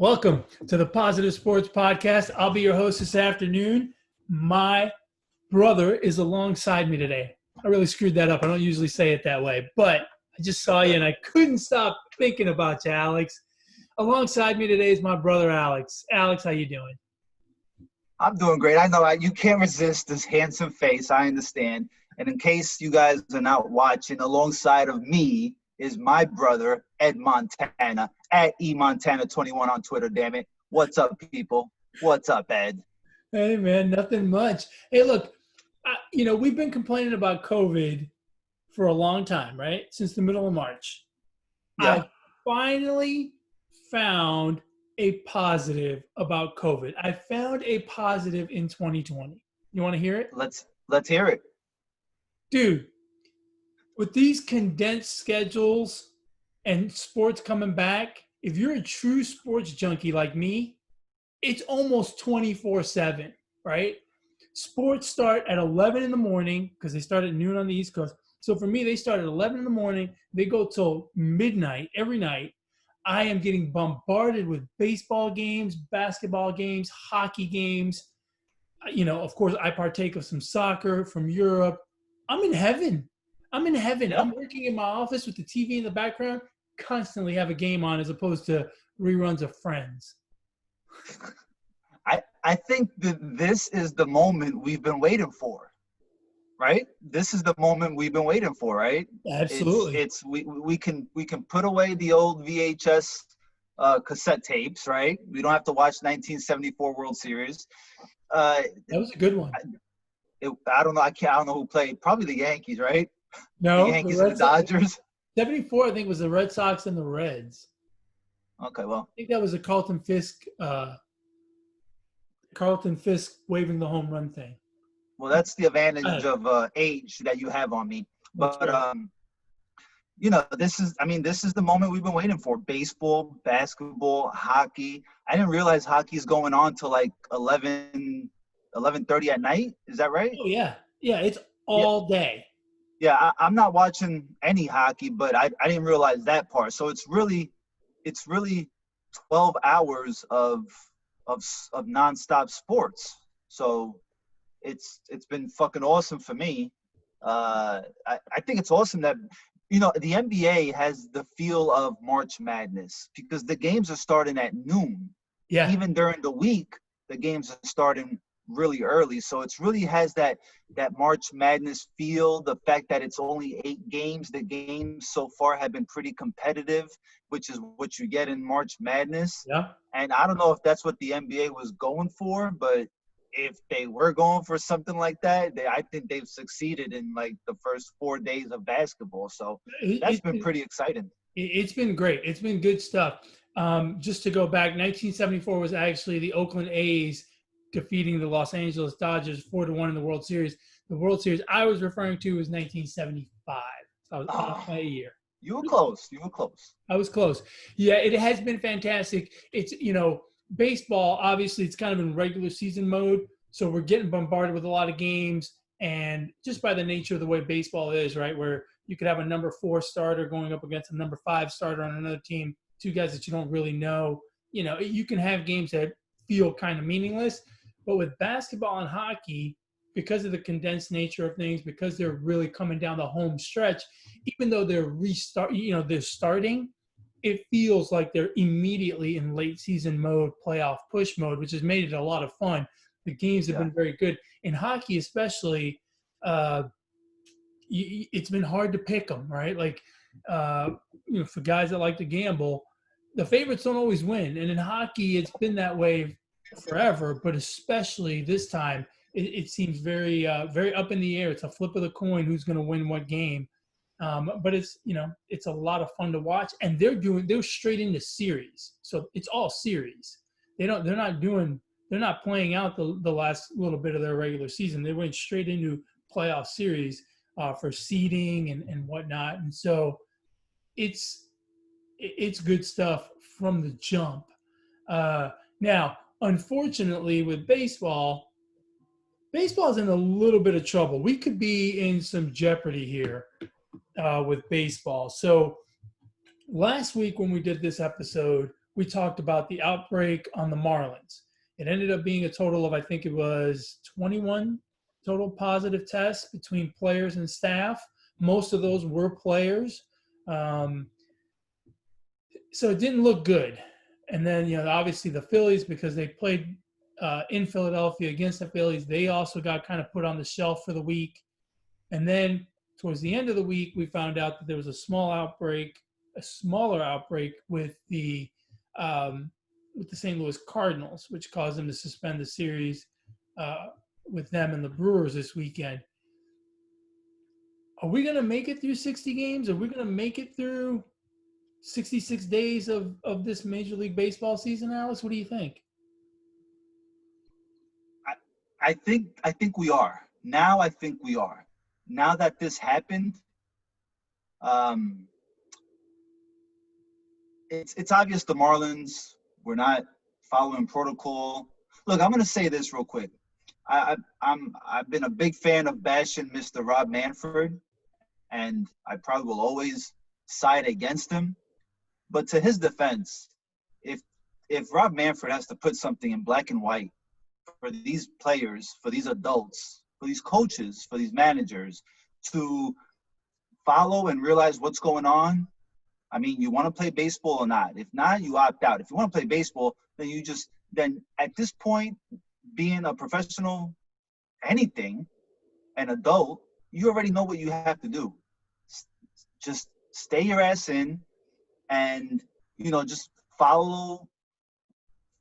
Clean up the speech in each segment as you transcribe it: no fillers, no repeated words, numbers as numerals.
Welcome to the Positive Sports Podcast. I'll be your host this afternoon. My brother is alongside me today. I really screwed that up. I don't usually say it that way, but I just saw you and I couldn't stop thinking about you, Alex. Alongside me today is my brother, Alex. Alex, how you doing? I'm doing great. I know you can't resist this handsome face. I understand. And in case you guys are not watching, alongside of me is my brother, Ed Montana, at eMontana21 on Twitter, damn it. What's up, people? What's up, Ed? Hey, man, nothing much. Hey, look, we've been complaining about COVID for a long time, right? Since the middle of March. Yeah. I finally found a positive about COVID. I found a positive in 2020. You want to hear it? Let's hear it. Dude, with these condensed schedules and sports coming back, if you're a true sports junkie like me, it's almost 24/7, right? Sports start at 11 in the morning because they start at noon on the East Coast. So for me, they start at 11 in the morning. They go till midnight every night. I am getting bombarded with baseball games, basketball games, hockey games. Of course, I partake of some soccer from Europe. I'm in heaven. Yep. I'm working in my office with the TV in the background, constantly have a game on as opposed to reruns of Friends. I think that this is the moment we've been waiting for, right? This is the moment we've been waiting for, right? Absolutely. We can put away the old VHS cassette tapes, right? We don't have to watch 1974 World Series. That was a good one. I don't know. I don't know who played. Probably the Yankees, right? No, the Yankees and the Dodgers. 74, I think, was the Red Sox and the Reds. Okay, well. I think that was a Carlton Fisk waving the home run thing. Well, that's the advantage of age that you have on me. But this is the moment we've been waiting for. Baseball, basketball, hockey. I didn't realize hockey's going on till like 11:30 at night. Is that right? Oh yeah, it's all day. Yeah, I'm not watching any hockey, but I didn't realize that part. So it's really 12 hours of nonstop sports. So it's been fucking awesome for me. I think it's awesome that the NBA has the feel of March Madness because the games are starting at noon. Yeah. Even during the week, the games are starting really early. So it's really has that March Madness feel. The fact that it's only 8 games. The games so far have been pretty competitive, which is what you get in March Madness. Yeah. And I don't know if that's what the NBA was going for, but if they were going for something like that, I think they've succeeded in like the first 4 days of basketball. So that's been pretty exciting. It's been great. It's been good stuff. Just to go back, 1974 was actually the Oakland A's defeating the Los Angeles Dodgers 4-1 in the World Series. The World Series I was referring to was 1975. So I was off by a year. You were close. I was close. Yeah, it has been fantastic. It's, baseball, obviously, it's kind of in regular season mode. So we're getting bombarded with a lot of games. And just by the nature of the way baseball is, right, where you could have a number 4 starter going up against a number 5 starter on another team, 2 guys that you don't really know. You can have games that feel kind of meaningless. But with basketball and hockey, because of the condensed nature of things, because they're really coming down the home stretch, even though they're they're starting, it feels like they're immediately in late season mode, playoff push mode, which has made it a lot of fun. The games have been very good. In hockey especially, it's been hard to pick them, right? Like, for guys that like to gamble, the favorites don't always win. And in hockey, it's been that way forever, but especially this time, it seems very up in the air. It's a flip of the coin who's going to win what game. But it's a lot of fun to watch, and they're straight into series, so it's all series. They're not playing out the last little bit of their regular season. They went straight into playoff series for seeding and whatnot, and so it's good stuff from the jump. Now, unfortunately, with baseball's in a little bit of trouble. We could be in some jeopardy here with baseball. So last week when we did this episode, we talked about the outbreak on the Marlins. It ended up being a total of, I think it was 21 total positive tests between players and staff. Most of those were players. So it didn't look good. And then, obviously the Phillies, because they played in Philadelphia against the Phillies, they also got kind of put on the shelf for the week. And then towards the end of the week, we found out that there was a smaller outbreak with the St. Louis Cardinals, which caused them to suspend the series with them and the Brewers this weekend. Are we going to make it through 60 games? Are we going to make it through 66 days of this Major League Baseball season, Alex? What do you think? I think we are. Now I think we are. Now that this happened, it's obvious the Marlins were not following protocol. Look, I'm going to say this real quick. I've been a big fan of bashing Mr. Rob Manfred, and I probably will always side against him. But to his defense, if Rob Manfred has to put something in black and white for these players, for these adults, for these coaches, for these managers to follow and realize what's going on, I mean, you want to play baseball or not? If not, you opt out. If you want to play baseball, then at this point, being a professional, anything, an adult, you already know what you have to do. Just stay your ass in and, just follow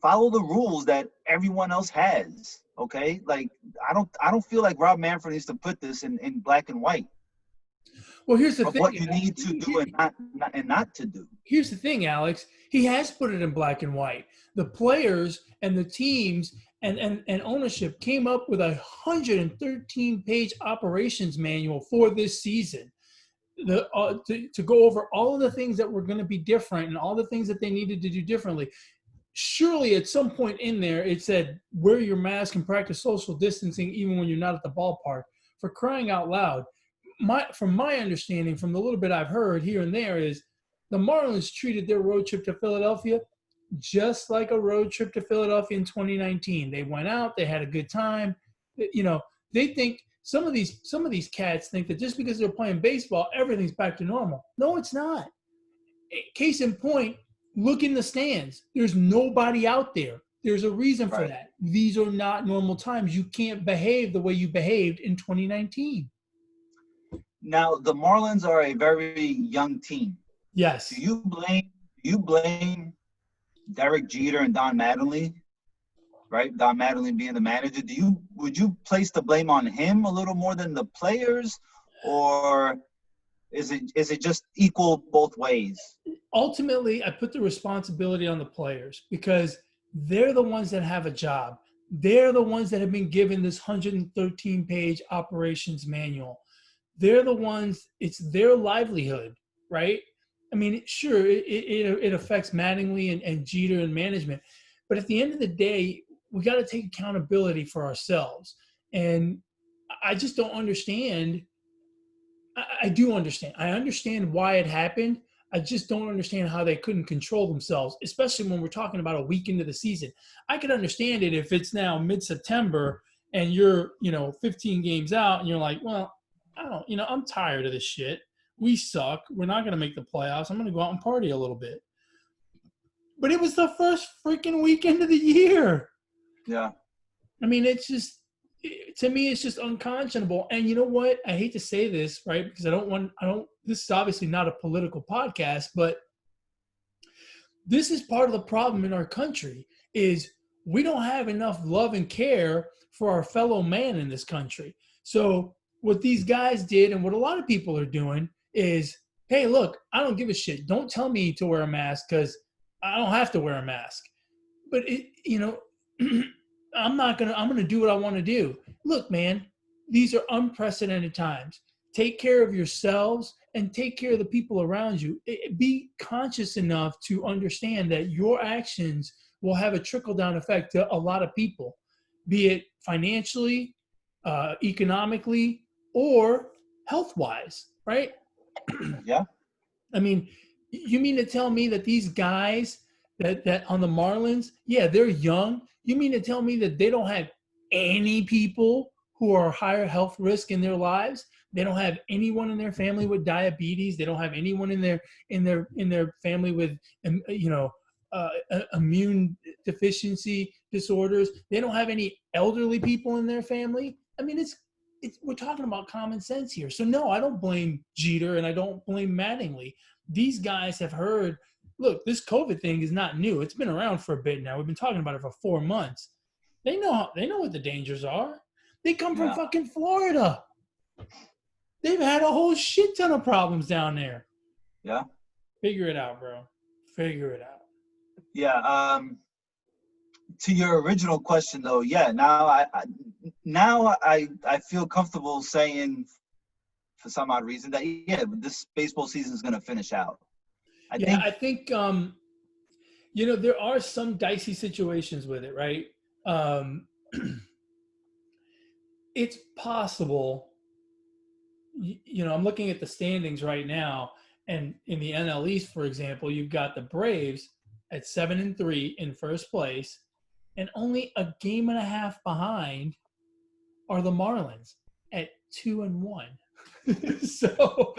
the rules that everyone else has. Okay. Like, I don't feel like Rob Manfred needs to put this in black and white. Well, here's the thing. What you need to do and not to do. Here's the thing, Alex. He has put it in black and white. The players and the teams and ownership came up with a 113-page operations manual for this season. To go over all of the things that were going to be different and all the things that they needed to do differently. Surely at some point in there, it said, wear your mask and practice social distancing even when you're not at the ballpark. For crying out loud. From my understanding, from the little bit I've heard here and there, is the Marlins treated their road trip to Philadelphia just like a road trip to Philadelphia in 2019. They went out, they had a good time. They think some of these cats think that just because they're playing baseball, everything's back to normal. No, it's not. Case in point, look in the stands. There's nobody out there. There's a reason for that. These are not normal times. You can't behave the way you behaved in 2019. Now, the Marlins are a very young team. Yes. Do you blame Derek Jeter and Don Mattingly, right? Don Mattingly being the manager. Would you place the blame on him a little more than the players, or is it just equal both ways? Ultimately, I put the responsibility on the players because they're the ones that have a job. They're the ones that have been given this 113-page operations manual. They're the ones, it's their livelihood, right? I mean, sure, it affects Mattingly and Jeter and management. But at the end of the day, we got to take accountability for ourselves. And I just don't understand. I do understand. I understand why it happened. I just don't understand how they couldn't control themselves, especially when we're talking about a week into the season. I could understand it if it's now mid-September and you're, 15 games out and you're like, well, I'm tired of this shit. We suck. We're not going to make the playoffs. I'm going to go out and party a little bit. But it was the first freaking weekend of the year. Yeah. I mean, to me, it's just unconscionable. And you know what? I hate to say this, right? Because this is obviously not a political podcast, but this is part of the problem in our country is we don't have enough love and care for our fellow man in this country. So what these guys did and what a lot of people are doing is, hey, look, I don't give a shit. Don't tell me to wear a mask because I don't have to wear a mask. But, I'm going to do what I want to do. Look, man, these are unprecedented times. Take care of yourselves and take care of the people around you. Be conscious enough to understand that your actions will have a trickle-down effect to a lot of people, be it financially, economically, or health-wise, right? Yeah. I mean, you mean to tell me that these guys That on the Marlins, yeah, they're young. You mean to tell me that they don't have any people who are higher health risk in their lives? They don't have anyone in their family with diabetes. They don't have anyone in their family with immune deficiency disorders. They don't have any elderly people in their family. I mean, it's we're talking about common sense here. So no, I don't blame Jeter and I don't blame Mattingly. These guys have heard. Look, this COVID thing is not new. It's been around for a bit now. We've been talking about it for 4 months. They know what the dangers are. They come from fucking Florida. They've had a whole shit ton of problems down there. Yeah. Figure it out, bro. Figure it out. Yeah. To your original question, though, yeah. Now I feel comfortable saying, for some odd reason, that this baseball season is going to finish out. I think there are some dicey situations with it, right? It's possible. I'm looking at the standings right now, and in the NL East, for example, you've got the Braves at 7-3 in first place, and only a game and a half behind are the Marlins at 2-1. So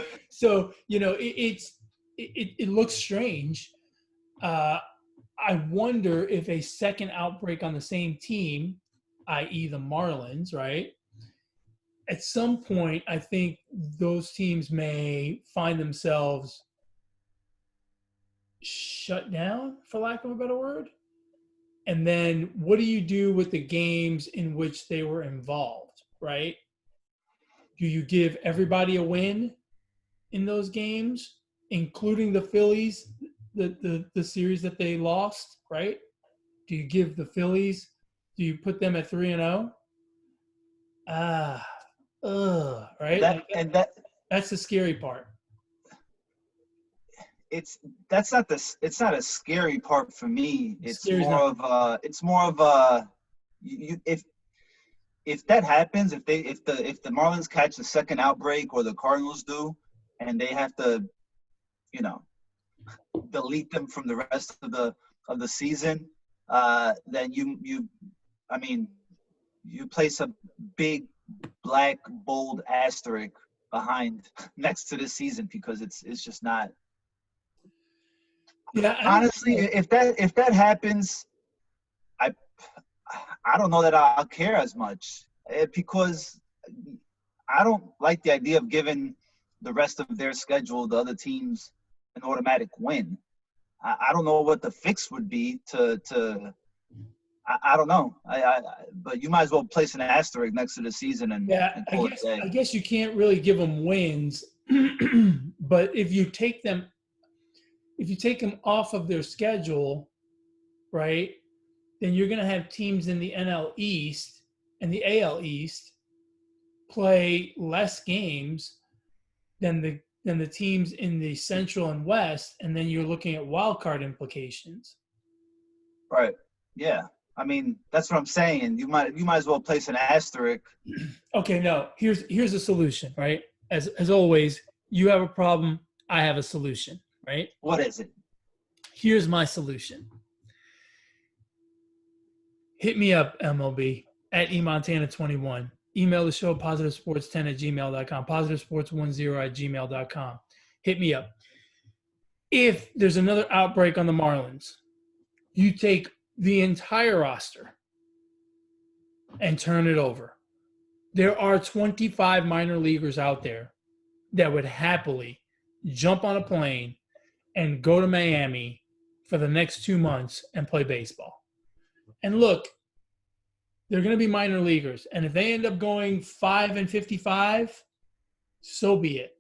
it looks strange. I wonder if a second outbreak on the same team, i.e. the Marlins, right? At some point, I think those teams may find themselves shut down, for lack of a better word. And then what do you do with the games in which they were involved, right? Do you give everybody a win in those games, including the Phillies, the series that they lost, right? Do you give the Phillies, do you put them at 3-0? Right? That's the scary part. It's not a scary part for me. It's more of a if that happens, if the Marlins catch a second outbreak or the Cardinals do, and they have to, delete them from the rest of the season, then you place a big black bold asterisk behind next to the season, because it's just not. Yeah. Honestly, if that happens, I don't know that I'll care as much, because I don't like the idea of giving the rest of their schedule, the other teams, an automatic win. I don't know what the fix would be to I don't know. But you might as well place an asterisk next to the season and call it a day. I guess you can't really give them wins, but if you take them off of their schedule, right, then you're going to have teams in the NL East and the AL East play less games than the teams in the Central and West, and then you're looking at wild card implications. Right. Yeah. I mean, that's what I'm saying. You might as well place an asterisk. Okay, no. Here's a solution, right? As always, you have a problem, I have a solution, right? What is it? Here's my solution. Hit me up, MLB, at eMontana21. Email the show, positivesports10@gmail.com, positivesports10@gmail.com. Hit me up. If there's another outbreak on the Marlins, you take the entire roster and turn it over. There are 25 minor leaguers out there that would happily jump on a plane and go to Miami for the next 2 months and play baseball. And look, they're going to be minor leaguers. And if they end up going 5-55, so be it.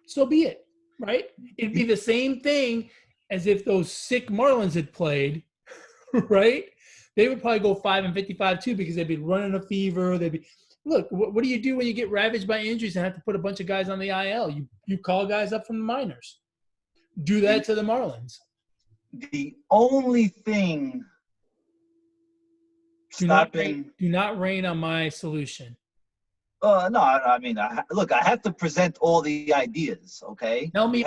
So be it, right? It'd be the same thing as if those sick Marlins had played, right? They would probably go 5-55 too, because they'd be running a fever. Look, what do you do when you get ravaged by injuries and have to put a bunch of guys on the IL? You call guys up from the minors. Do that to the Marlins. The only thing do not rain on my solution. No, I mean, I have to present all the ideas, okay? Tell me.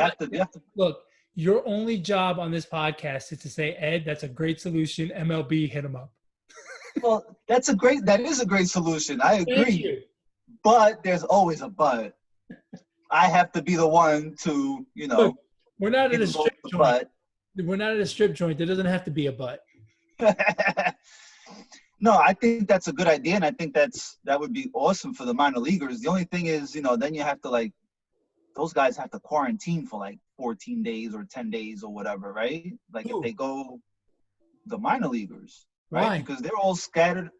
Look, Your only job on this podcast is to say, Ed, that's a great solution. MLB, hit him up. Well, that is a great solution. I Thank agree. you. But there's always a but. I have to be the one to, Look, we're not at a invoke strip the joint. but. We're not at a strip joint. There doesn't have to be a but. No, I think that's a good idea, and I think that would be awesome for the minor leaguers. The only thing is, then you have to those guys have to quarantine for 14 days or 10 days or whatever, right? Like Ooh. if they go, the minor leaguers, right? Why? Because they're all scattered.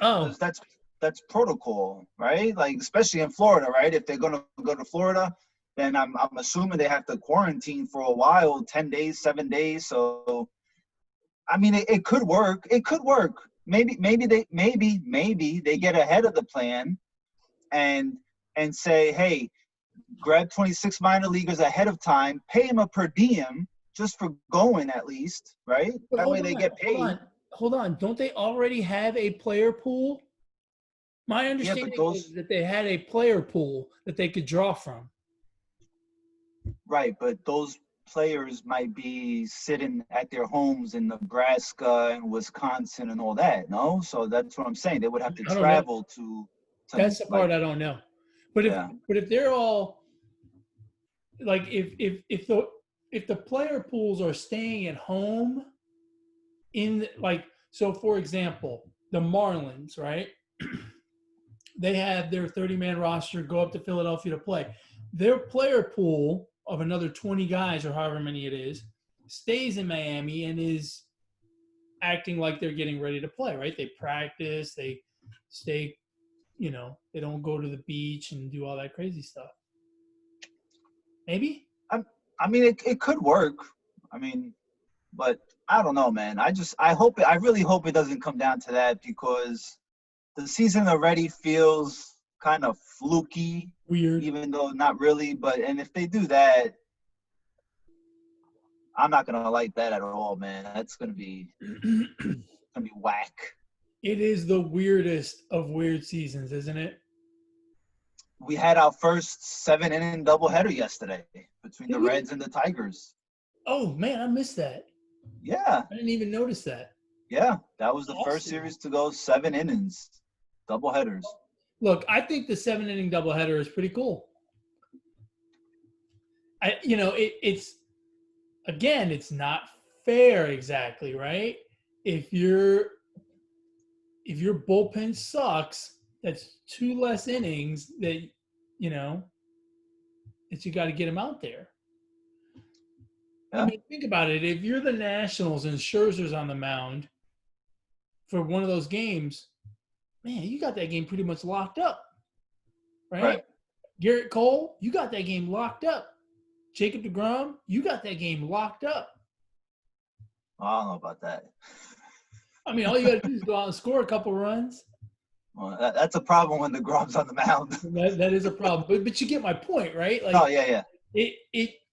Oh, Because that's protocol, right? Like especially in Florida, right? If they're gonna go to Florida, then I'm assuming they have to quarantine for a while, 10 days, 7 days. So I mean, it could work. It could work. Maybe they get ahead of the plan and say, hey, grab 26 minor leaguers ahead of time, pay them a per diem just for going at least, right? That way they get paid. Hold on. Don't they already have a player pool? My understanding is that they had a player pool that they could draw from. Right, but those players might be sitting at their homes in Nebraska and Wisconsin and all that, no? So that's what I'm saying. They would have to travel to that's the part I don't know. But if they're all if the player pools are staying at home so for example, the Marlins, right? They have their 30-man roster go up to Philadelphia to play. Their player pool of another 20 guys or however many it is stays in Miami and is acting like they're getting ready to play, right? They practice, they stay, they don't go to the beach and do all that crazy stuff. Maybe? I mean, it could work. I mean, but I don't know, man. I really hope it doesn't come down to that because the season already feels kind of fluky. Weird. Even though not really, and if they do that, I'm not gonna like that at all, man. That's gonna be whack. It is the weirdest of weird seasons, isn't it? We had our first 7-inning doubleheader yesterday between the Reds and the Tigers. Oh man, I missed that. Yeah. I didn't even notice that. Yeah, that was the first series to go 7 innings, doubleheaders. Look, I think the 7-inning doubleheader is pretty cool. It's not fair exactly, right? If your bullpen sucks, that's 2 less innings that you got to get them out there. Yeah. I mean, think about it. If you're the Nationals and Scherzer's on the mound for one of those games, man, you got that game pretty much locked up, right? Garrett Cole, you got that game locked up. Jacob deGrom, you got that game locked up. I don't know about that. I mean, all you got to do is go out and score a couple runs. Well, that's a problem when deGrom's on the mound. That is a problem. But you get my point, right? Oh, yeah.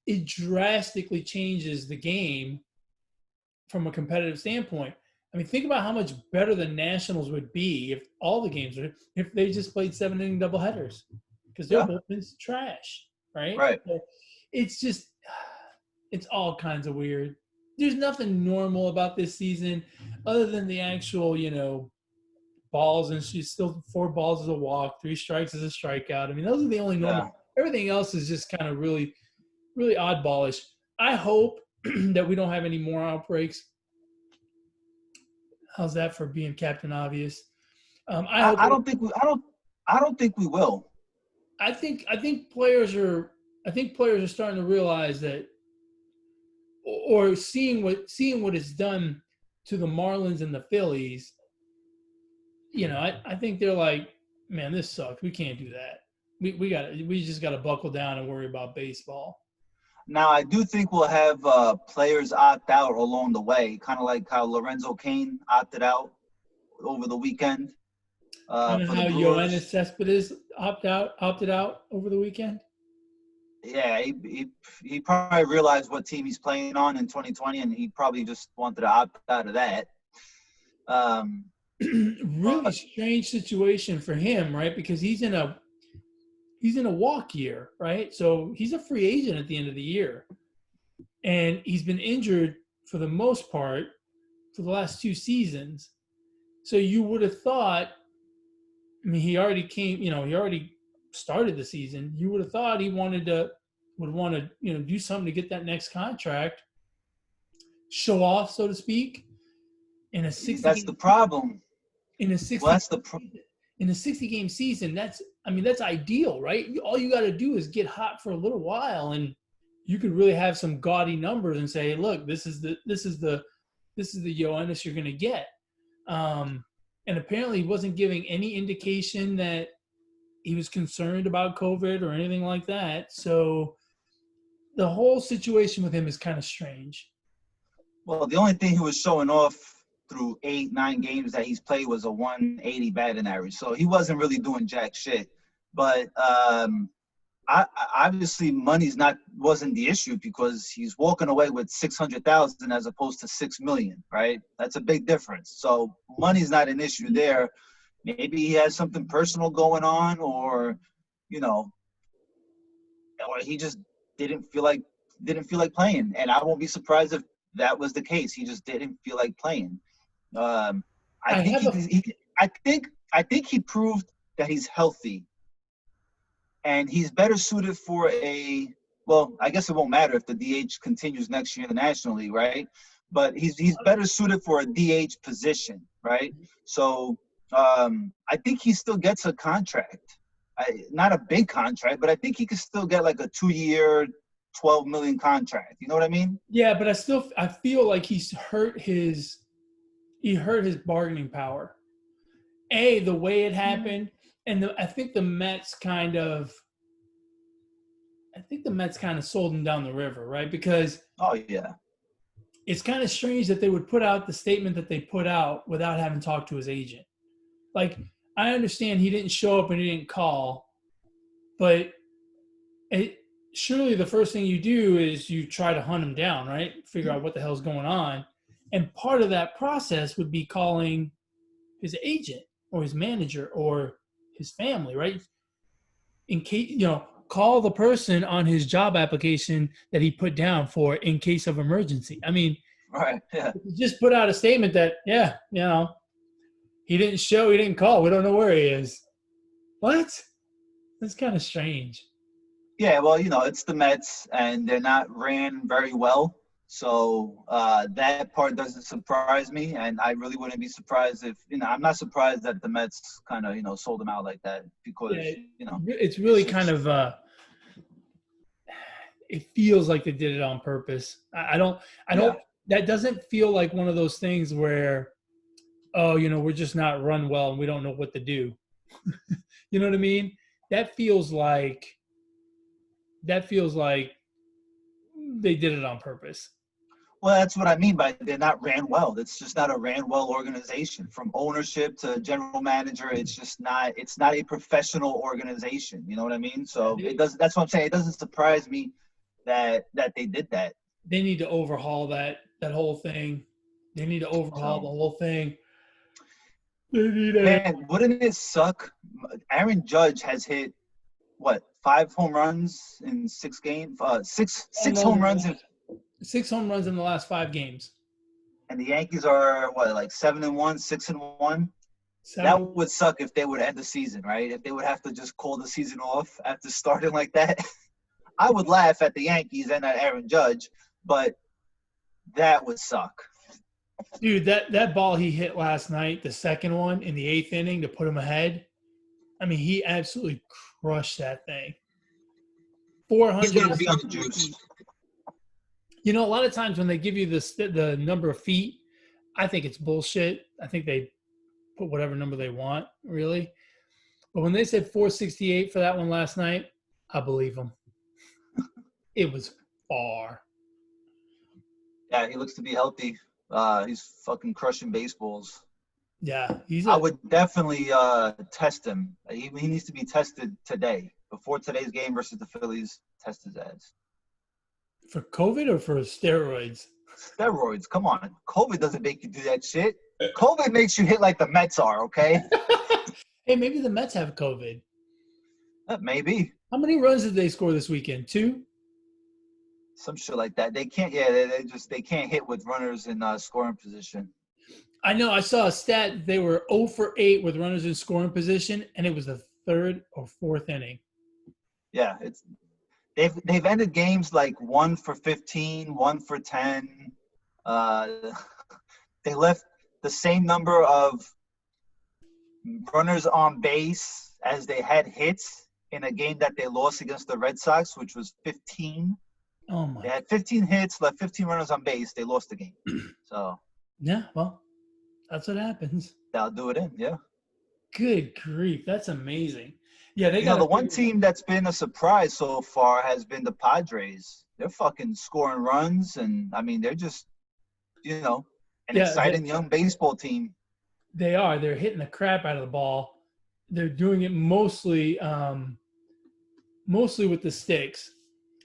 It drastically changes the game from a competitive standpoint. I mean, think about how much better the Nationals would be if all the games were – if they just played 7-inning doubleheaders because their bullpen's trash, right? Right. So it's just – it's all kinds of weird. There's nothing normal about this season other than the actual, balls, and she's still 4 balls is a walk, 3 strikes is a strikeout. I mean, those are the only normal. Yeah. Everything else is just kind of really, really oddballish. I hope that we don't have any more outbreaks. How's that for being Captain Obvious? I don't think we will. I think players are starting to realize that, or seeing what it's done to the Marlins and the Phillies. I think they're like, man, this sucks. We can't do that. We just got to buckle down and worry about baseball. Now, I do think we'll have players opt out along the way, kind of like how Lorenzo Cain opted out over the weekend. And how Yoenis Cespedes opted out over the weekend. Yeah, he probably realized what team he's playing on in 2020, and he probably just wanted to opt out of that. Really strange situation for him, right? Because he's in a walk year, right? So he's a free agent at the end of the year. And he's been injured for the most part for the last 2 seasons. So you would have thought, I mean, he already started the season. You would have thought he would want to, do something to get that next contract, show off, so to speak, in a 60 That's the problem. in a Well, 60 that's the in a 60-game season. That's ideal, right? All you got to do is get hot for a little while, and you could really have some gaudy numbers and say, look, this is the Yoenis you're going to get. And apparently he wasn't giving any indication that he was concerned about COVID or anything like that. So the whole situation with him is kind of strange. Well, the only thing he was showing off through 8-9 games that he's played was a 180 batting average. So he wasn't really doing jack shit. But obviously wasn't the issue because he's walking away with 600,000 as opposed to 6 million, right? That's a big difference. So money's not an issue there. Maybe he has something personal going on, or or he just didn't feel like playing. And I won't be surprised if that was the case. He just didn't feel like playing. I think he proved that he's healthy. And he's better suited for I guess it won't matter if the DH continues next year in the National League, right? But he's better suited for a DH position, right? So I think he still gets a contract. Not a big contract, but I think he could still get like a 2-year, $12 million contract. You know what I mean? Yeah, but I feel like he hurt his bargaining power. The way it happened. And I think the Mets kind of sold him down the river, right? Because it's kind of strange that they would put out the statement that they put out without having talked to his agent. Like, I understand he didn't show up and he didn't call, but surely the first thing you do is you try to hunt him down, right? Figure out what the hell's going on. And part of that process would be calling his agent or his manager or his family, right? In case, call the person on his job application that he put down for in case of emergency. I mean, right, yeah. Just put out a statement that, he didn't show, he didn't call. We don't know where he is. What? That's kind of strange. Yeah, well, it's the Mets, and they're not ran very well. So that part doesn't surprise me, and I really wouldn't be surprised if I'm not surprised that the Mets kind of sold him out like that because it's really kind of it feels like they did it on purpose. I don't. That doesn't feel like one of those things where, we're just not run well and we don't know what to do. You know what I mean? That feels like they did it on purpose. Well, that's what I mean by they're not ran well. It's just not a ran well organization. From ownership to general manager, it's not a professional organization. You know what I mean? So that's what I'm saying. It doesn't surprise me that they did that. They need to overhaul that whole thing. They need to overhaul the whole thing. Man, wouldn't it suck? Aaron Judge has hit 5 home runs in 6 games? Six home runs in 6 home runs in the last 5 games. And the Yankees are 7-1, 6-1. That would suck if they would end the season, right? If they would have to just call the season off after starting like that. I would laugh at the Yankees and at Aaron Judge, but that would suck. Dude, that ball he hit last night, the second one in the 8th inning to put him ahead, I mean, he absolutely crushed that thing. 400. He's got to be on the juice. A lot of times when they give you the number of feet, I think it's bullshit. I think they put whatever number they want, really. But when they said 468 for that one last night, I believe them. It was far. Yeah, he looks to be healthy. He's fucking crushing baseballs. Yeah, I would definitely test him. He needs to be tested today. Before today's game versus the Phillies, test his ass. For COVID or for steroids? Steroids, come on. COVID doesn't make you do that shit. COVID makes you hit like the Mets are, okay? Hey, maybe the Mets have COVID. Maybe. How many runs did they score this weekend? 2? Some shit like that. They can't. Yeah, they can't hit with runners in scoring position. I know. I saw a stat. They were 0 for 8 with runners in scoring position, and it was the third or fourth inning. Yeah, they've ended games like 1 for 15, 1 for 10. Uh, they left the same number of runners on base as they had hits in a game that they lost against the Red Sox, which was 15. Oh my! They had 15 hits, left 15 runners on base. They lost the game. So Yeah, well, that's what happens. that'll do it in. Yeah. Good grief, that's amazing. Yeah, they You know, got the one team that's been a surprise so far has been the Padres. They're fucking scoring runs, and I mean, they're just, an exciting young baseball team. They are. They're hitting the crap out of the ball. They're doing it mostly with the sticks.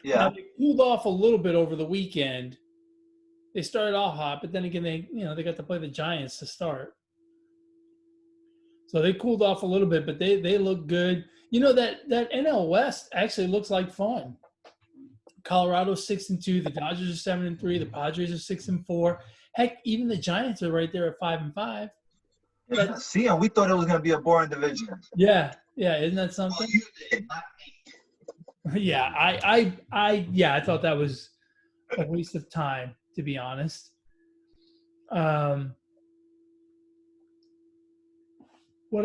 Yeah. Now, they cooled off a little bit over the weekend. They started off hot, but then again, they got to play the Giants to start. So they cooled off a little bit, but they look good. You know, that NL West actually looks like fun. Colorado's 6-2, the Dodgers are 7-3, the Padres are 6-4. Heck, even the Giants are right there at 5-5. See, and we thought it was going to be a boring division. Yeah, isn't that something? Well, you did, not me. Yeah, I thought that was a waste of time, to be honest. What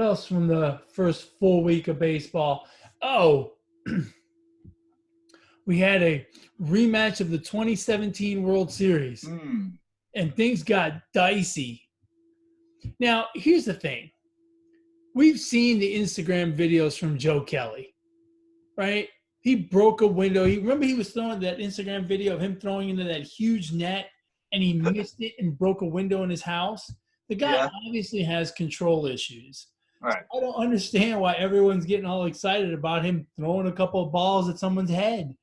else from the first full week of baseball? Oh, we had a rematch of the 2017 World Series, and things got dicey. Now, here's the thing. We've seen the Instagram videos from Joe Kelly, right? He broke a window. Remember he was throwing that Instagram video of him throwing into that huge net, and he missed it and broke a window in his house? The guy obviously has control issues. Right. So I don't understand why everyone's getting all excited about him throwing a couple of balls at someone's head.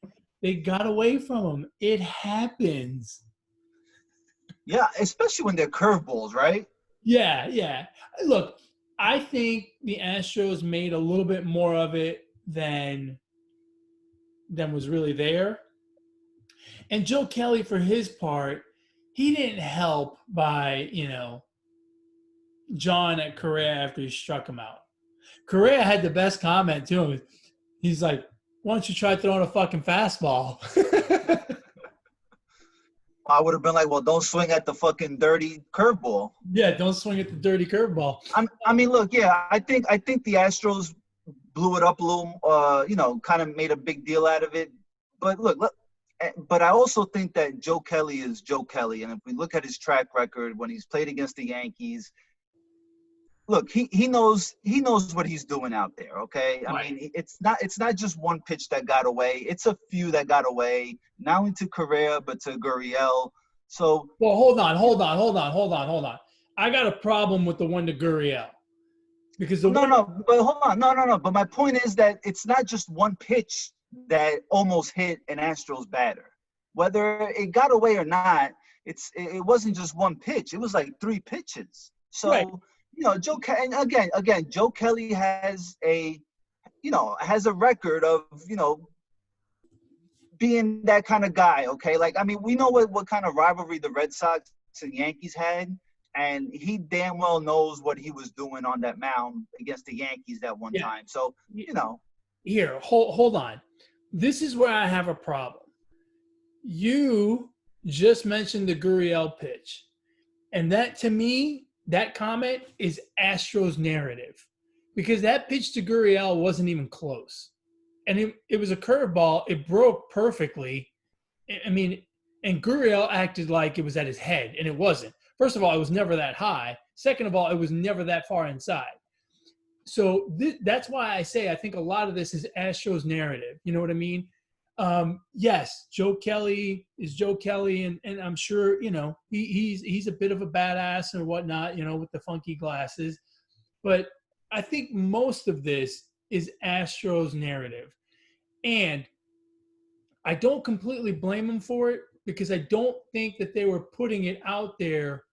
They got away from him. It happens. Yeah, especially when they're curveballs, right? Yeah. Look, I think the Astros made a little bit more of it than was really there. And Joe Kelly, for his part, he didn't help by, John at Correa after he struck him out. Correa had the best comment to him. He's like, why don't you try throwing a fucking fastball? I would have been like, well, don't swing at the fucking dirty curveball. Yeah, don't swing at the dirty curveball. I mean, look, yeah, I think the Astros blew it up a little, kind of made a big deal out of it. But look, but I also think that Joe Kelly is Joe Kelly. And if we look at his track record when he's played against the Yankees, look, he knows what he's doing out there, okay? I mean, it's not just one pitch that got away. It's a few that got away, not only to Correa, but to Gurriel. So well, hold on. I got a problem with the one to Gurriel. Because but hold on. No. But my point is that it's not just one pitch that almost hit an Astros batter. Whether it got away or not, it wasn't just one pitch. It was like 3 pitches. So right. Joe Kelly, and again, Joe Kelly has a record of, being that kind of guy, okay? Like, I mean, we know what kind of rivalry the Red Sox and Yankees had, and he damn well knows what he was doing on that mound against the Yankees that one time. So, Here, hold on. This is where I have a problem. You just mentioned the Gurriel pitch, and that, to me, that comment is Astros narrative, because that pitch to Gurriel wasn't even close. And it was a curveball. It broke perfectly. I mean, and Gurriel acted like it was at his head, and it wasn't. First of all, it was never that high. Second of all, it was never that far inside. So that's why I say I think a lot of this is Astros narrative. You know what I mean? Yes, Joe Kelly is Joe Kelly, and I'm sure, he's a bit of a badass and whatnot, with the funky glasses. But I think most of this is Astros narrative. And I don't completely blame them for it, because I don't think that they were putting it out there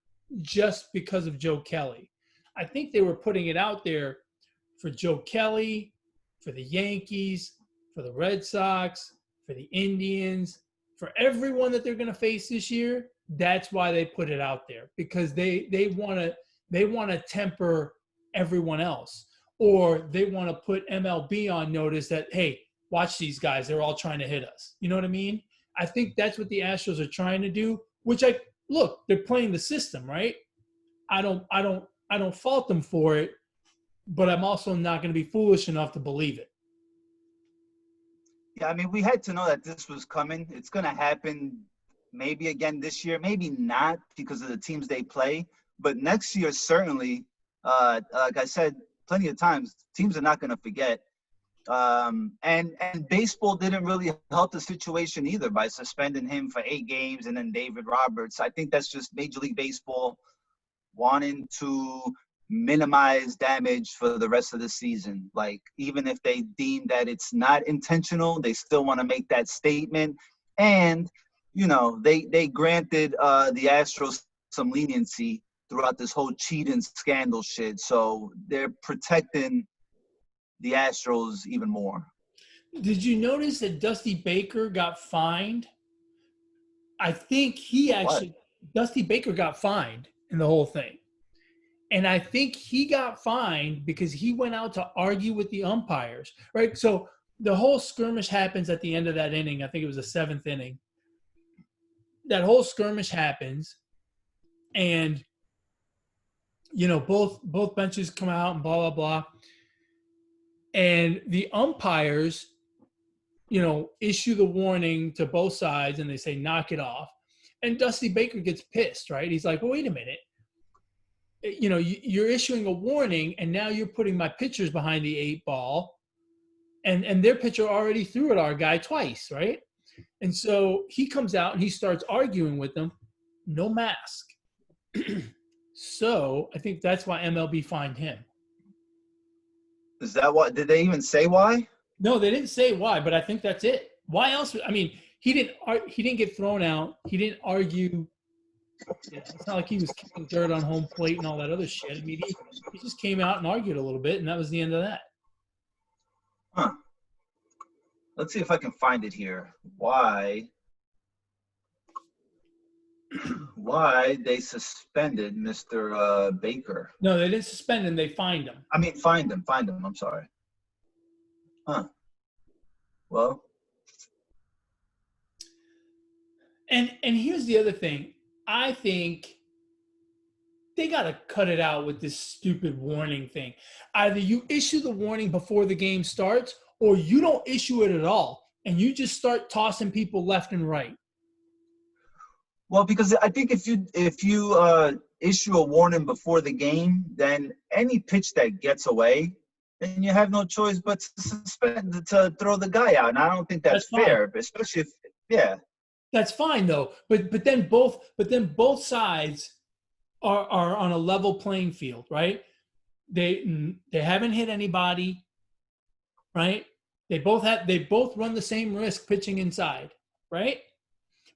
just because of Joe Kelly. I think they were putting it out there for Joe Kelly, for the Yankees, for the Red Sox, for the Indians, for everyone that they're going to face this year, that's why they put it out there, because they want to temper everyone else, or they want to put MLB on notice that, hey, watch these guys, they're all trying to hit us. You know what I mean? I think that's what the Astros are trying to do, which look, they're playing the system, right? I don't fault them for it, but I'm also not going to be foolish enough to believe it. Yeah, I mean, we had to know that this was coming. It's going to happen maybe again this year, maybe not because of the teams they play. But next year, certainly, like I said plenty of times, teams are not going to forget. And baseball didn't really help the situation either by suspending him for 8 games and then David Roberts. I think that's just Major League Baseball wanting to minimize damage for the rest of the season. Like, even if they deem that it's not intentional, they still want to make that statement. And, you know, they granted the Astros some leniency throughout this whole cheating scandal shit. So they're protecting the Astros even more. Did you notice that Dusty Baker got fined? I think Dusty Baker got fined in the whole thing. And I think he got fined because he went out to argue with the umpires, right? So the whole skirmish happens at the end of that inning. I think it was the 7th inning. That whole skirmish happens, and, you know, both benches come out and blah, blah, blah. And the umpires, you know, issue the warning to both sides, and they say, knock it off. And Dusty Baker gets pissed, right? He's like, well, wait a minute. You know, you're issuing a warning, and now you're putting my pitchers behind the 8 ball, and their pitcher already threw at our guy twice, right? And so he comes out and he starts arguing with them, no mask. So I think that's why MLB fined him. Is that why? Did they even say why? No, they didn't say why, but I think that's it. Why else? I mean, he didn't get thrown out. He didn't argue. It's not like he was kicking dirt on home plate and all that other shit. I mean, he just came out and argued a little bit, and that was the end of that. Huh. Let's see if I can find it here. Why they suspended Mr. Baker? No, they didn't suspend him. They fined him. I mean, fined him. I'm sorry. Huh. Well. And here's the other thing. I think they got to cut it out with this stupid warning thing. Either you issue the warning before the game starts, or you don't issue it at all, and you just start tossing people left and right. Well, because I think if you issue a warning before the game, then any pitch that gets away, then you have no choice but to throw the guy out. And I don't think that's fair, especially if, yeah. That's fine though, but then both sides are on a level playing field, right? They haven't hit anybody, right? They both run the same risk pitching inside, right?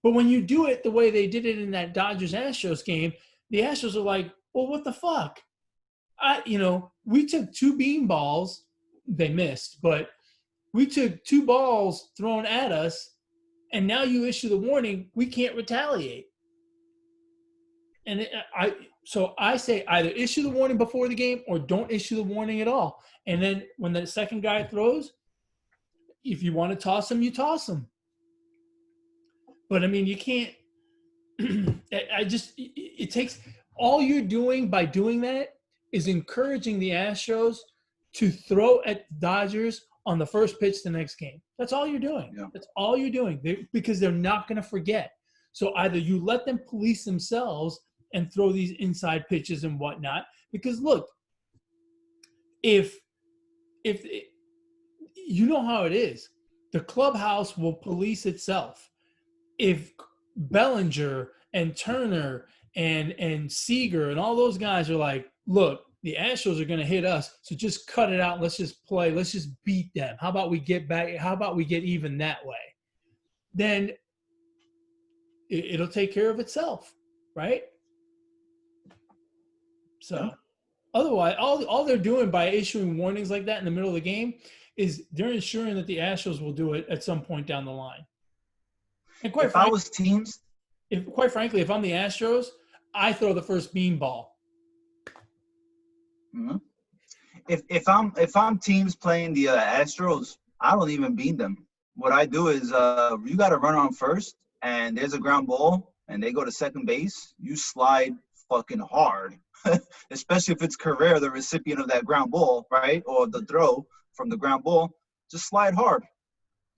But when you do it the way they did it in that Dodgers-Astros game, the Astros are like, well, what the fuck? We took 2 beam balls, they missed, but we took 2 balls thrown at us. And now you issue the warning, we can't retaliate. And so I say either issue the warning before the game or don't issue the warning at all. And then when the second guy throws, if you want to toss him, you toss him. But, I mean, you can't – it takes – all you're doing by doing that is encouraging the Astros to throw at the Dodgers on the first pitch the next game. That's all you're doing. Yeah. That's all you're doing because they're not going to forget. So either you let them police themselves and throw these inside pitches and whatnot. Because, look, if you know how it is, the clubhouse will police itself. If Bellinger and Turner and Seager and all those guys are like, look, the Astros are going to hit us, so just cut it out. Let's just play. Let's just beat them. How about we get back? How about we get even that way? Then it'll take care of itself, right? So otherwise, all they're doing by issuing warnings like that in the middle of the game is they're ensuring that the Astros will do it at some point down the line. And If I was teams, quite frankly, if I'm the Astros, I throw the first beanball. mhm. If I'm teams playing the Astros, I don't even beat them. What I do is you got to run on first, and there's a ground ball, and they go to second base. You slide fucking hard, especially if it's Carrera, the recipient of that ground ball, right, or the throw from the ground ball. Just slide hard.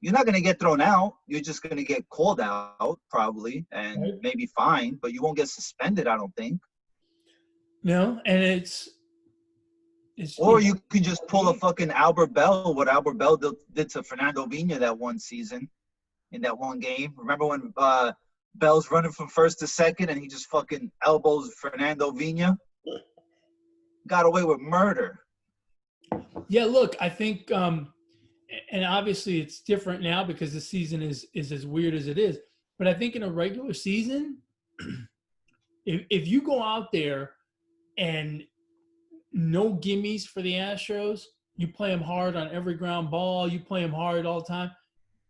You're not gonna get thrown out. You're just gonna get called out probably, and Right? maybe fined, but you won't get suspended. I don't think. No, and it's Or you could just pull a fucking Albert Bell, what Albert Bell did to Fernando Vina that one season in that one game. Remember when Bell's running from first to second and he just fucking elbows Fernando Vina? Got away with murder. Yeah, look, I think, and obviously it's different now because the season is as weird as it is. But I think in a regular season, if you go out there and no gimmies for the Astros, you play them hard on every ground ball, you play them hard all the time,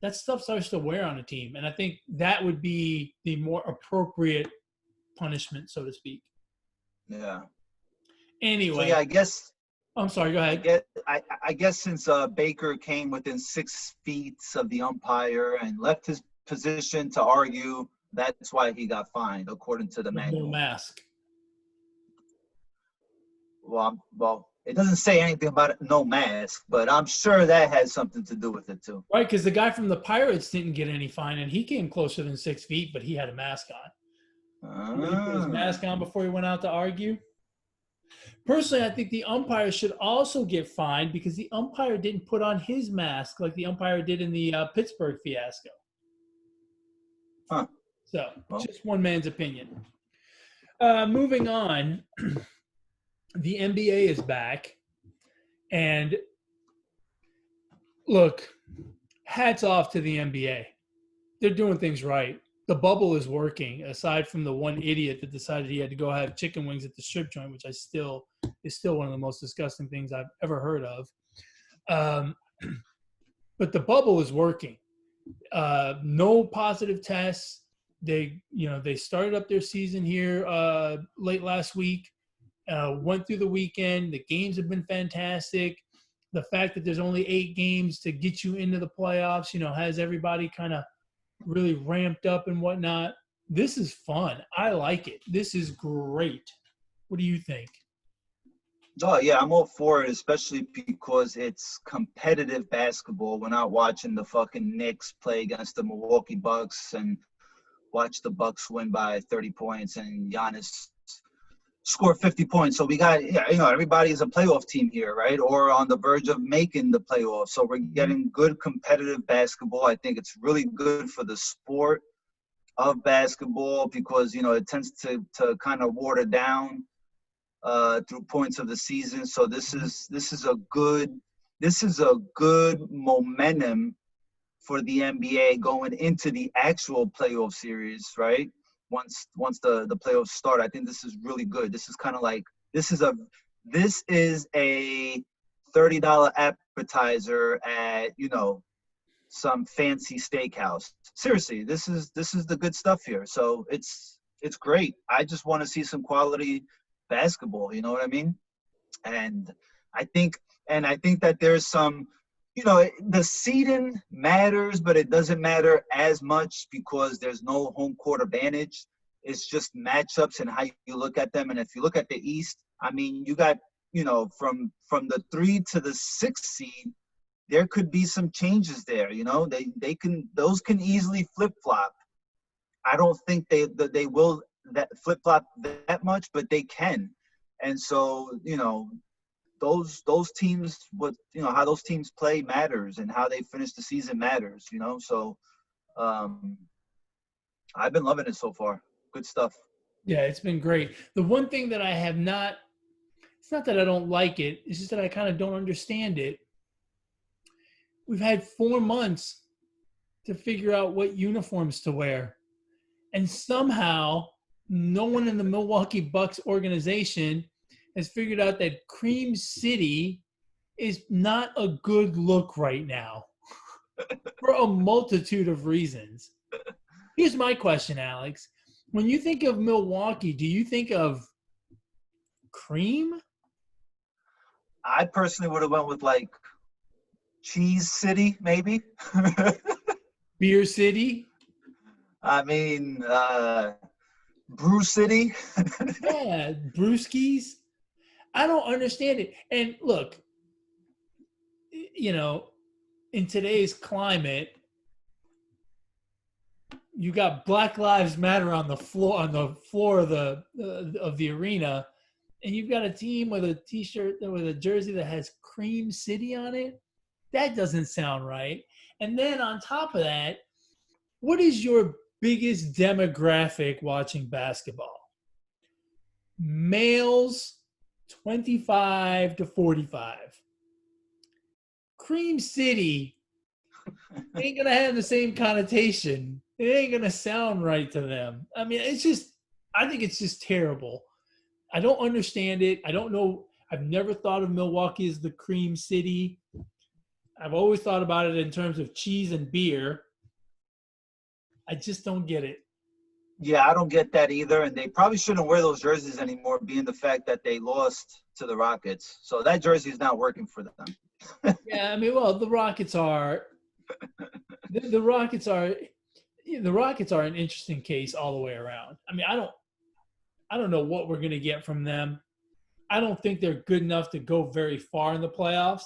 that stuff starts to wear on a team. And I think that would be the more appropriate punishment, so to speak. Yeah. Anyway. So yeah, I guess. I'm sorry, go ahead. I guess since Baker came within 6 feet of the umpire and left his position to argue, that's why he got fined, according to the manual. No mask. Well, it doesn't say anything about it, no mask, but I'm sure that has something to do with it too. Right, because the guy from the Pirates didn't get any fine, and he came closer than 6 feet, but he had a mask on. Did he put his mask on before he went out to argue? Personally, I think the umpire should also get fined because the umpire didn't put on his mask like the umpire did in the Pittsburgh fiasco. Huh. So, just one man's opinion. Moving on, the NBA is back. And look, hats off to the NBA. They're doing things right. The bubble is working, aside from the one idiot that decided he had to go have chicken wings at the strip joint, which is still one of the most disgusting things I've ever heard of. But the bubble is working. No positive tests. They started up their season here late last week. Went through the weekend. The games have been fantastic. The fact that there's only 8 games to get you into the playoffs, has everybody kind of really ramped up and whatnot. This is fun. I like it. This is great. What do you think? Oh, yeah, I'm all for it, especially because it's competitive basketball. We're not watching the fucking Knicks play against the Milwaukee Bucks and watch the Bucks win by 30 points and Yoenis score 50 points. So we got, everybody is a playoff team here, right? Or on the verge of making the playoffs. So we're getting good competitive basketball. I think it's really good for the sport of basketball because, it tends to kind of water down through points of the season. So this is a good momentum for the NBA going into the actual playoff series, right? Once the playoffs start, I think this is really good. This is kind of like this is a $30 appetizer at some fancy steakhouse. Seriously, this is the good stuff here. So it's great. I just want to see some quality basketball. You know what I mean? And I think that there's some. The seeding matters, but it doesn't matter as much because there's no home court advantage. It's just matchups and how you look at them. And if you look at the East, I mean, you got, from the 3 to the 6 seed, there could be some changes there. Those can easily flip flop. I don't think they will that flip flop that much, but they can. And so, those teams, how those teams play matters and how they finish the season matters, So I've been loving it so far. Good stuff. Yeah, it's been great. The one thing that I have not, it's not that I don't like it, it's just that I kind of don't understand it. We've had 4 months to figure out what uniforms to wear. And somehow no one in the Milwaukee Bucks organization has figured out that Cream City is not a good look right now for a multitude of reasons. Here's my question, Alex. When you think of Milwaukee, do you think of cream? I personally would have went with like Cheese City, maybe. Beer City? I mean, Brew City. Yeah, brewskis. I don't understand it. And look, you know, in today's climate, you got Black Lives Matter on the floor of the arena, and you've got a team with a T-shirt with a jersey that has Cream City on it. That doesn't sound right. And then on top of that, what is your biggest demographic watching basketball? Males 25 to 45. Cream City ain't going to have the same connotation. It ain't going to sound right to them. I mean, I think it's just terrible. I don't understand it. I don't know. I've never thought of Milwaukee as the Cream City. I've always thought about it in terms of cheese and beer. I just don't get it. Yeah, I don't get that either. And they probably shouldn't wear those jerseys anymore, being the fact that they lost to the Rockets. So that jersey is not working for them. Yeah, I mean, well, the Rockets are the Rockets are an interesting case all the way around. I mean, I don't know what we're going to get from them. I don't think they're good enough to go very far in the playoffs,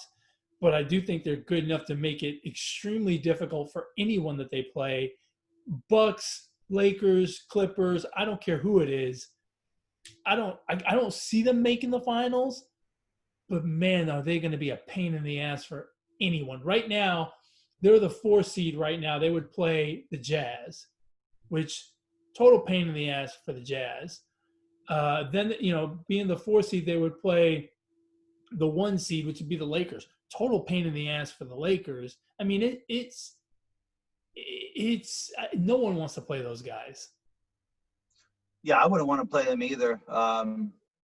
but I do think they're good enough to make it extremely difficult for anyone that they play. Bucks, Lakers, Clippers, I don't care who it is. I don't see them making the finals, but man, are they going to be a pain in the ass for anyone. Right now, they're the 4 seed right now. They would play the Jazz, which total pain in the ass for the Jazz. Then, being the 4 seed, they would play the 1 seed, which would be the Lakers. Total pain in the ass for the Lakers. I mean, it's no one wants to play those guys. Yeah, I wouldn't want to play them either.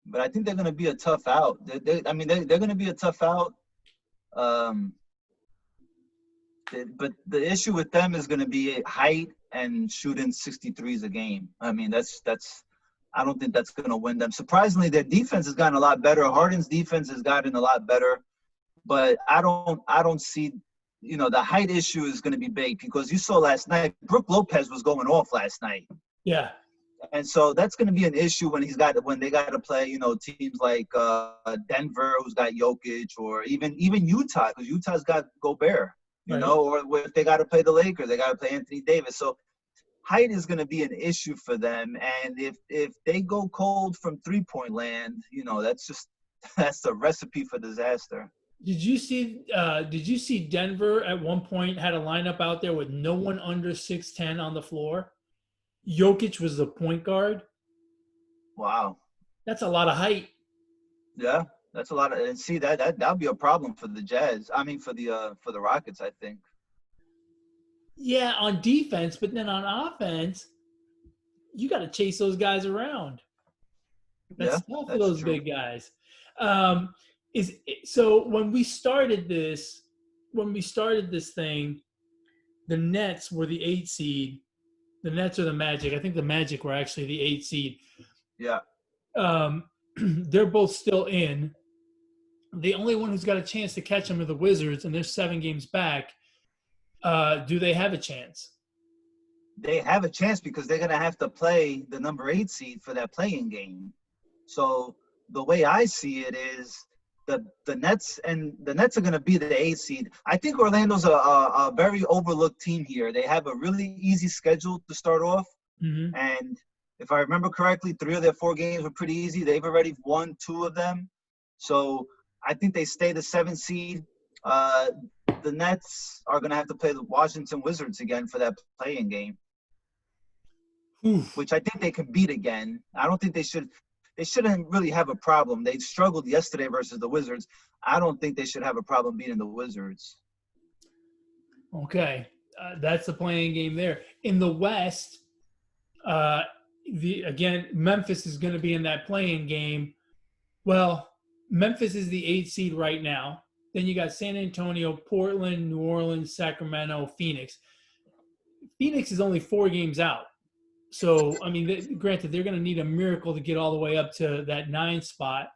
But I think they're going to be a tough out. They're going to be a tough out. But the issue with them is going to be height and shooting 63s a game. I mean, I don't think that's going to win them. Surprisingly, their defense has gotten a lot better. Harden's defense has gotten a lot better, but I don't see, the height issue is going to be big because you saw last night, Brook Lopez was going off last night. Yeah. And so that's going to be an issue when they got to play, teams like Denver, who's got Jokic, or even Utah, because Utah's got Gobert, Right. or if they got to play the Lakers, they got to play Anthony Davis. So height is going to be an issue for them. And if they go cold from 3-point land, that's a recipe for disaster. Did you see Denver at one point had a lineup out there with no one under 6'10" on the floor? Jokic was the point guard. Wow. That's a lot of height. Yeah, that's a lot of, and see that'll be a problem for the Jazz. I mean for the Rockets, I think. Yeah, on defense, but then on offense, you got to chase those guys around. That's tough for those big guys. So when we started this thing, the Nets were the 8 seed. The Nets or the Magic. I think the Magic were actually the 8 seed. Yeah. They're both still in. The only one who's got a chance to catch them are the Wizards, and they're 7 games back. Do they have a chance? They have a chance because they're going to have to play the number 8 seed for that play-in game. So the way I see it is the Nets are going to be the 8 seed. I think Orlando's a very overlooked team here. They have a really easy schedule to start off. Mm-hmm. And if I remember correctly, 3 of their 4 games were pretty easy. They've already won 2 of them. So I think they stay the 7 seed. The Nets are going to have to play the Washington Wizards again for that play-in game. Oof. Which I think they can beat again. I don't think they shouldn't really have a problem. They struggled yesterday versus the Wizards. I don't think they should have a problem beating the Wizards. Okay. That's the playing game there. In the West, Memphis is going to be in that playing game. Well, Memphis is the 8 seed right now. Then you got San Antonio, Portland, New Orleans, Sacramento, Phoenix. Phoenix is only 4 games out. So, I mean, granted, they're going to need a miracle to get all the way up to that 9 spot.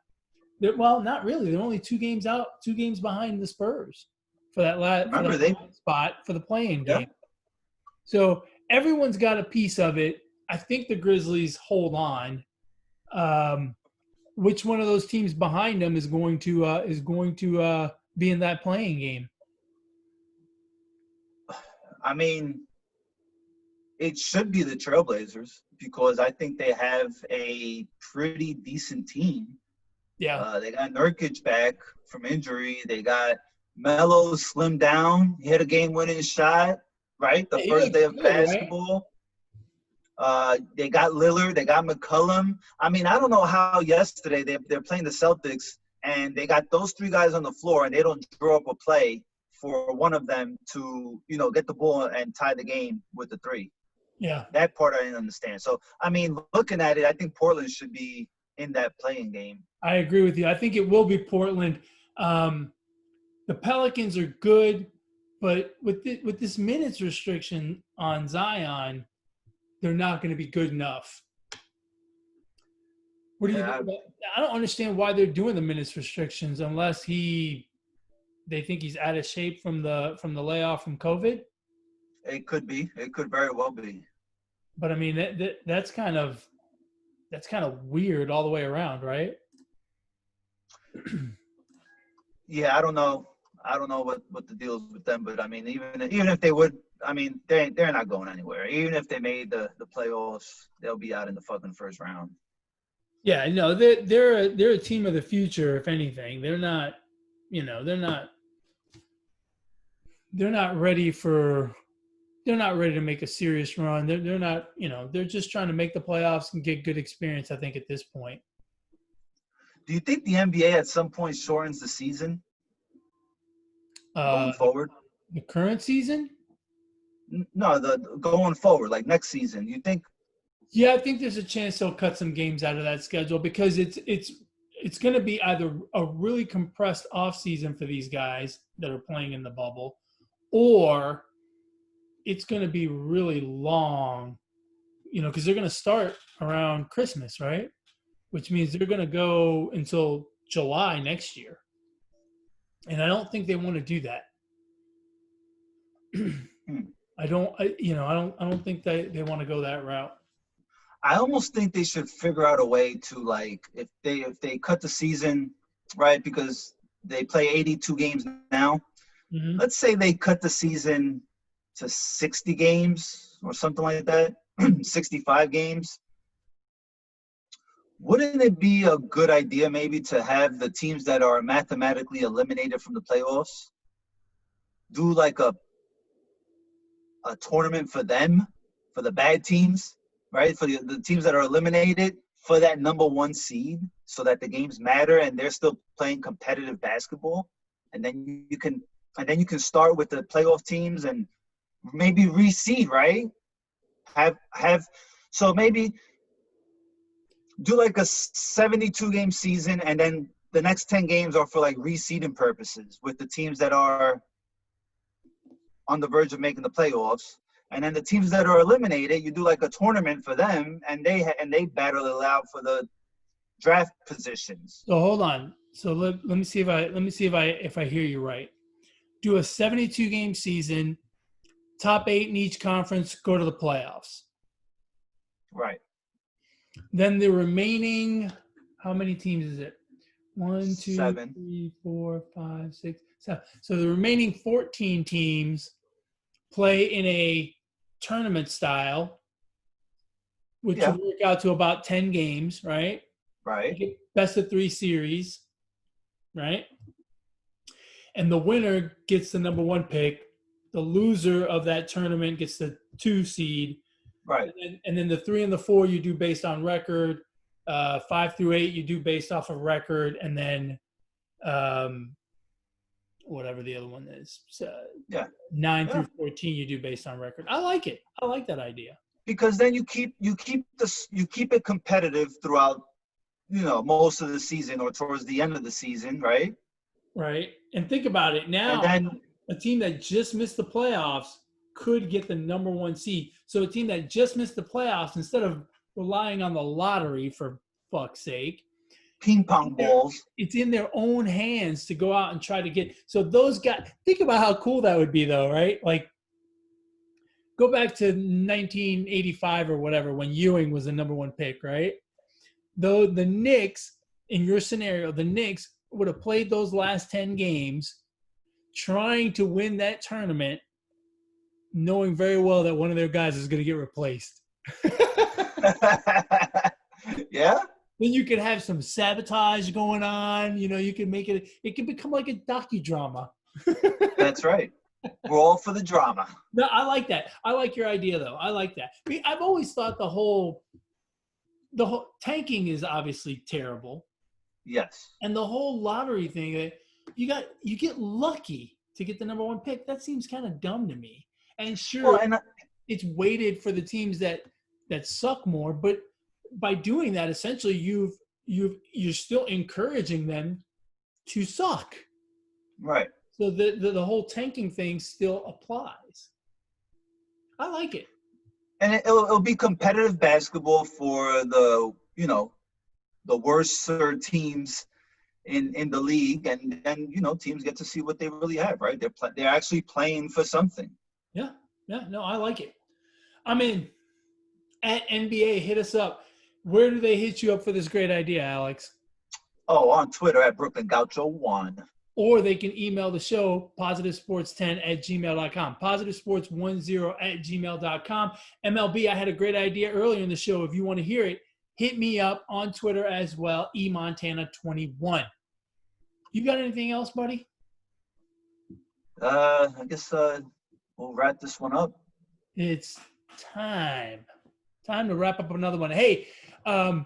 Well, not really. They're only 2 games out, 2 games behind the Spurs for that Remember, 9 spot for the play-in yeah. game. So everyone's got a piece of it. I think the Grizzlies hold on. Which one of those teams behind them is going to be in that playing game? I mean, it should be the Trailblazers because I think they have a pretty decent team. Yeah. They got Nurkic back from injury. They got Melo slimmed down. He had a game-winning shot, right? The first day of basketball. Right? They got Lillard. They got McCollum. I mean, I don't know how yesterday they're playing the Celtics, and they got those 3 guys on the floor, and they don't draw up a play for one of them to, get the ball and tie the game with the 3. Yeah. That part I didn't understand. So, I mean, looking at it, I think Portland should be in that playing game. I agree with you. I think it will be Portland. The Pelicans are good, but with this minutes restriction on Zion, they're not going to be good enough. What do you think about? I don't understand why they're doing the minutes restrictions unless they think he's out of shape from the layoff from COVID. It could be. It could very well be. But I mean that's kind of weird all the way around, right? Yeah, I don't know what the deal is with them, but I mean, even if they would, I mean, they're not going anywhere. Even if they made the playoffs, they'll be out in the fucking first round. Yeah, no, they're a team of the future. If anything, they're not ready to make a serious run. They're not, they're just trying to make the playoffs and get good experience, I think, at this point. Do you think the NBA at some point shortens the season going forward? The current season? No, the going forward, like next season. You think? Yeah, I think there's a chance they'll cut some games out of that schedule because it's going to be either a really compressed off season for these guys that are playing in the bubble, or it's going to be really long, because they're going to start around Christmas, right? Which means they're going to go until July next year. And I don't think they want to do that. I don't think they want to go that route. I almost think they should figure out a way to, like, if they cut the season, right, because they play 82 games now. Mm-hmm. Let's say they cut the season to 60 games or something like that, 65 games. Wouldn't it be a good idea maybe to have the teams that are mathematically eliminated from the playoffs do like a tournament for them, for the bad teams, right? For the teams that are eliminated for that number 1 seed so that the games matter and they're still playing competitive basketball. And then you can start with the playoff teams and maybe reseed, right? So maybe do like a 72-game season, and then the next 10 games are for like reseeding purposes with the teams that are on the verge of making the playoffs. And then the teams that are eliminated, you do like a tournament for them, and they battle it out for the draft positions. So hold on. So let me see if I hear you right. Do a 72-game season, top 8 in each conference go to the playoffs. Right. Then the remaining, how many teams is it? 1, 2, 7. 3, 4, 5, 6, 7. So the remaining 14 teams play in a tournament style, which will work out to about 10 games, right? Right. Best of 3 series, right? And the winner gets the number 1 pick. The loser of that tournament gets the 2 seed. Right. And then the 3 and the 4 you do based on record. 5 through 8 you do based off of record, and then whatever the other one is. So 9 through 14 you do based on record. I like it. I like that idea. Because then you keep it competitive throughout, most of the season or towards the end of the season, right? Right. And think about it now. And then a team that just missed the playoffs could get the number one seed. So a team that just missed the playoffs, instead of relying on the lottery, for fuck's sake, Ping pong balls. it's in their own hands to go out and try to get. So those guys, think about how cool that would be, though, right? Like, go back to 1985 or whatever when Ewing was the number one pick, right? Though the Knicks, in your scenario, the Knicks would have played those last 10 games trying to win that tournament, knowing very well that one of their guys is going to get replaced. Yeah? Then you could have some sabotage going on. You know, you can make it – it can become like a docudrama. That's right. We're all for the drama. No, I like that. I like your idea, though. I like that. I mean, I've always thought the whole tanking is obviously terrible. Yes. And the whole lottery thing, you get lucky to get the number one pick. That seems kind of dumb to me. And sure, it's weighted for the teams that suck more, but by doing that, essentially you're still encouraging them to suck. Right. So the whole tanking thing still applies. I like it. And it'll be competitive basketball for the worst teams in the league, and then teams get to see what they really have, right? They're actually playing for something. Yeah, no, I like it. I mean, at NBA, hit us up. Where do they hit you up for this great idea, Alex? Oh, on Twitter at Brooklyn Gaucho 1. Or they can email the show, positivesports10@gmail.com, positivesports10@gmail.com. MLB, I had a great idea earlier in the show. If you want to hear it, hit me up on Twitter as well, eMontana21. You got anything else, buddy? I guess we'll wrap this one up. It's time to wrap up another one. Hey, I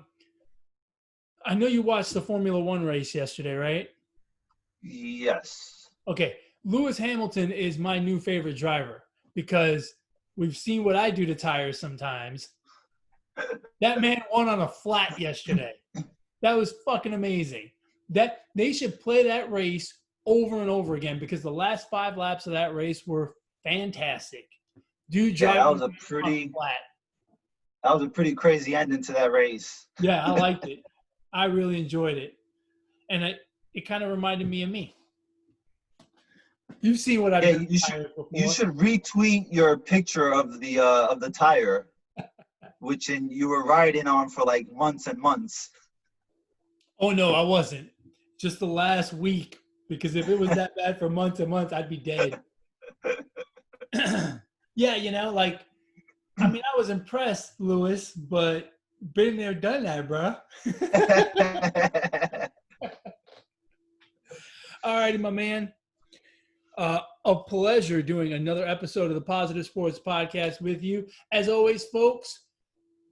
know you watched the Formula One race yesterday, right? Yes. Okay. Lewis Hamilton is my new favorite driver because we've seen what I do to tires sometimes. That man won on a flat yesterday. That was fucking amazing. That they should play that race over and over again because the last 5 laps of that race were fantastic. Dude driving that was a pretty crazy ending to that race. Yeah, I liked it. I really enjoyed it. And it kind of reminded me of me. You've seen what I've done. You should retweet your picture of the tire, which you were riding on for like months and months. Oh no, I wasn't. Just the last week, because if it was that bad for months and months, I'd be dead. Yeah, I mean, I was impressed, Lewis, but been there, done that, bro. All righty, my man. A pleasure doing another episode of the Positive Sports Podcast with you. As always, folks,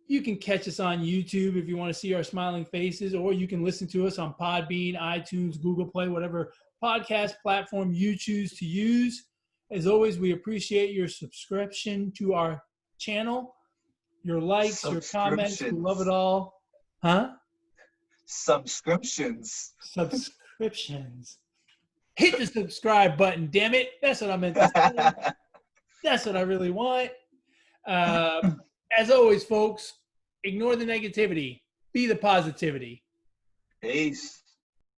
you can catch us on YouTube if you want to see our smiling faces, or you can listen to us on Podbean, iTunes, Google Play, whatever podcast platform you choose to use. As always, we appreciate your subscription to our channel, your likes, your comments. We love it all. Huh? Subscriptions. Hit the subscribe button, damn it. That's what I meant to say. That's what I really want. As always, folks, ignore the negativity. Be the positivity. Peace.